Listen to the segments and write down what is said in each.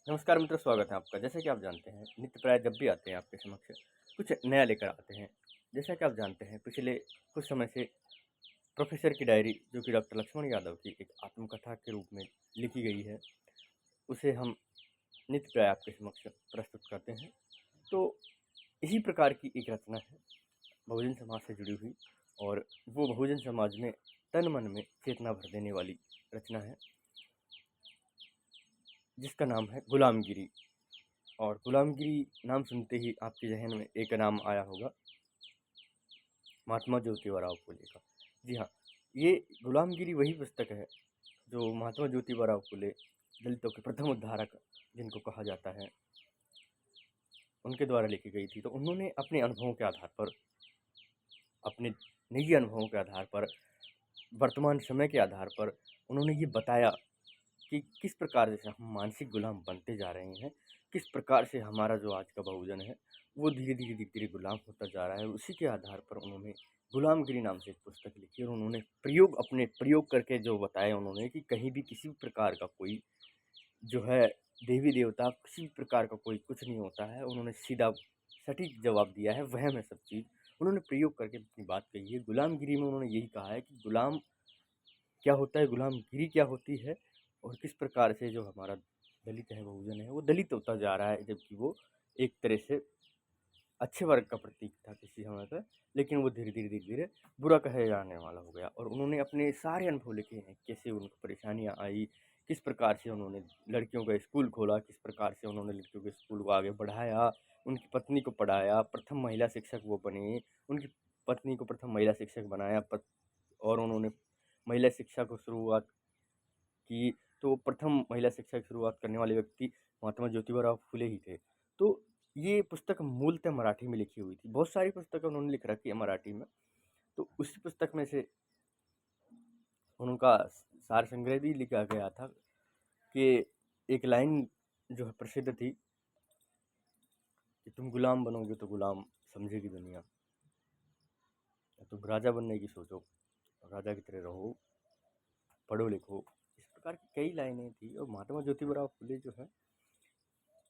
नमस्कार मित्रों, स्वागत है आपका। जैसे कि आप जानते हैं, नित्य प्राय जब भी आते हैं आपके समक्ष, कुछ नया लेकर आते हैं। जैसा कि आप जानते हैं, पिछले कुछ समय से प्रोफ़ेसर की डायरी, जो कि डॉक्टर लक्ष्मण यादव की एक आत्मकथा के रूप में लिखी गई है, उसे हम नित्य प्राय आपके समक्ष प्रस्तुत करते हैं। तो इसी प्रकार की एक रचना है, बहुजन समाज से जुड़ी हुई, और वो बहुजन समाज में तन-मन में चेतना भर देने वाली रचना है, जिसका नाम है गुलामगिरी। और गुलामगिरी नाम सुनते ही आपके ज़हन में एक नाम आया होगा, महात्मा ज्योतिबा राव फुले का। जी हाँ, ये गुलामगिरी वही पुस्तक है जो महात्मा ज्योतिबा राव फुले, दलितों के प्रथम उद्धारक जिनको कहा जाता है, उनके द्वारा लिखी गई थी। तो उन्होंने अपने अनुभवों के आधार पर, अपने निजी अनुभवों के आधार पर, वर्तमान समय के आधार पर उन्होंने ये बताया कि किस प्रकार से हम मानसिक गुलाम बनते जा रहे हैं, किस प्रकार से हमारा जो आज का बहुजन है, वो धीरे-धीरे गुलाम होता जा रहा है। उसी के आधार पर उन्होंने गुलामगिरी नाम से एक पुस्तक लिखी, और उन्होंने अपने प्रयोग करके जो बताया उन्होंने कि कहीं भी किसी भी प्रकार का कोई जो है देवी-देवता, किसी भी प्रकार का कोई कुछ नहीं होता है। उन्होंने सीधा सटीक जवाब दिया है, वहम है सब चीज़। उन्होंने प्रयोग करके अपनी बात कही है। गुलामगिरी में उन्होंने यही कहा है कि गुलाम क्या होता है, गुलामगिरी क्या होती है, और किस प्रकार से जो हमारा दलित है, बहुजन है, वो दलित होता जा रहा है, जबकि वो एक तरह से अच्छे वर्ग का प्रतीक था किसी समय पे, लेकिन वो धीरे-धीरे बुरा कहे जाने वाला हो गया। और उन्होंने अपने सारे अनुभव लिखे हैं, कैसे उनको परेशानियाँ आई, किस प्रकार से उन्होंने लड़कियों का स्कूल खोला, किस प्रकार से उन्होंने लड़कियों के स्कूल को आगे बढ़ाया, उनकी पत्नी को पढ़ाया, प्रथम महिला शिक्षक वो बने, उनकी पत्नी को प्रथम महिला शिक्षक बनाया, और उन्होंने महिला शिक्षा को शुरुआत की, तो प्रथम महिला शिक्षा की शुरुआत करने वाले व्यक्ति महात्मा ज्योतिबा राव फुले ही थे। तो ये पुस्तक मूलतः मराठी में लिखी हुई थी। बहुत सारी पुस्तकें उन्होंने लिख रखी है मराठी में। तो उसी पुस्तक में से उनका सार संग्रह भी लिखा गया था कि एक लाइन जो है प्रसिद्ध थी कि तुम गुलाम बनोगे तो गुलाम समझेगी दुनिया, तुम राजा बनने की सोचो, राजा की तरह रहो, पढ़ो लिखो। इस प्रकार की कई लाइनें थी। और महात्मा ज्योतिबा राव फुले जो है,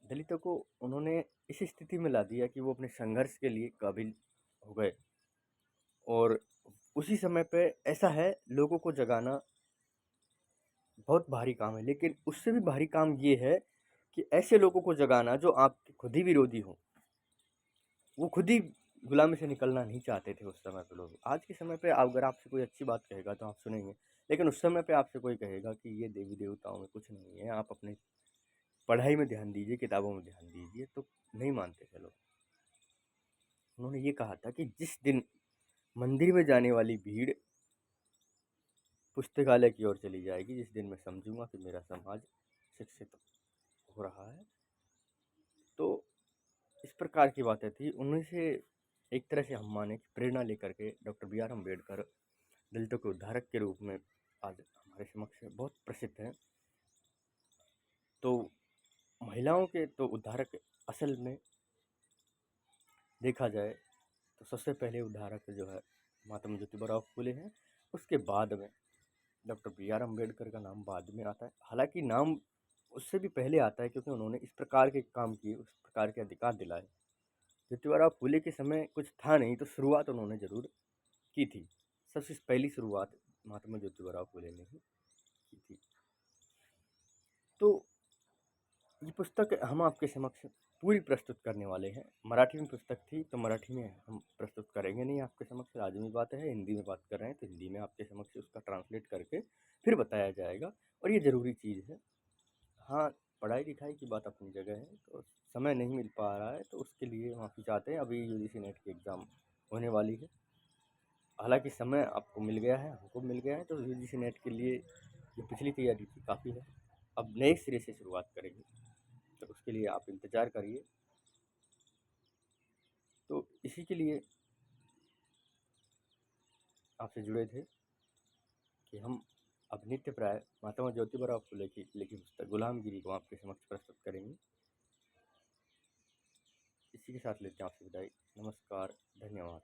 दलितों को उन्होंने इस स्थिति में ला दिया कि वो अपने संघर्ष के लिए काबिल हो गए। और उसी समय पे ऐसा है, लोगों को जगाना बहुत भारी काम है, लेकिन उससे भी भारी काम ये है कि ऐसे लोगों को जगाना जो आपके खुद ही विरोधी हो। वो खुद ही गुलामी से निकलना नहीं चाहते थे उस समय पे लोग। आज के समय पे अगर आपसे कोई अच्छी बात कहेगा तो आप सुनेंगे, लेकिन उस समय पे आपसे कोई कहेगा कि ये देवी देवताओं में कुछ नहीं है, आप अपने पढ़ाई में ध्यान दीजिए, किताबों में ध्यान दीजिए, तो नहीं मानते थे लोग। उन्होंने ये कहा था कि जिस दिन मंदिर में जाने वाली भीड़ पुस्तकालय की ओर चली जाएगी, जिस दिन मैं समझूंगा कि मेरा समाज शिक्षित हो रहा है। तो इस प्रकार की बातें थी। उन्हीं से एक तरह से हम माने कि प्रेरणा लेकर के डॉक्टर बी आर अम्बेडकर दलितों के उद्धारक के रूप में आज हमारे समक्ष बहुत प्रसिद्ध हैं। तो महिलाओं के तो उद्धारक असल में देखा जाए तो सबसे पहले उद्धारक जो है महात्मा ज्योतिबा राव फुले हैं। उसके बाद में डॉक्टर बी आर अम्बेडकर का नाम बाद में आता है। हालांकि नाम उससे भी पहले आता है, क्योंकि उन्होंने इस प्रकार के काम किए, उस प्रकार के अधिकार दिलाए। ज्योतिबा राव फुले के समय कुछ था नहीं, तो शुरुआत उन्होंने ज़रूर की थी। सबसे पहली शुरुआत महात्मा ज्योतिबा राव फुले ने ही की थी। तो ये पुस्तक हम आपके समक्ष पूरी प्रस्तुत करने वाले हैं। मराठी में पुस्तक थी तो मराठी में हम प्रस्तुत करेंगे नहीं आपके समक्ष। लाज़मी बात है, हिंदी में बात कर रहे हैं तो हिंदी में आपके समक्ष उसका ट्रांसलेट करके फिर बताया जाएगा, और ये ज़रूरी चीज़ है। हाँ, पढ़ाई लिखाई की बात अपनी जगह है, तो समय नहीं मिल पा रहा है तो उसके लिए माफ़ी चाहते हैं। अभी यूजीसी नेट की एग्ज़ाम होने वाली है। हालांकि समय आपको मिल गया है, हमको मिल गया है, तो यूजीसी नेट के लिए जो पिछली तैयारी थी काफ़ी है। अब नए सिरे से शुरुआत करेंगे, तो उसके लिए आप इंतज़ार करिए। तो इसी के लिए आपसे जुड़े थे कि हम अब नित्य प्राय महात्मा ज्योतिबा राव फुले की लिखी पुस्तक गुलामगिरी को आपके समक्ष प्रस्तुत करेंगे। इसी के साथ लेते हैं आपसे विदाई। नमस्कार, धन्यवाद।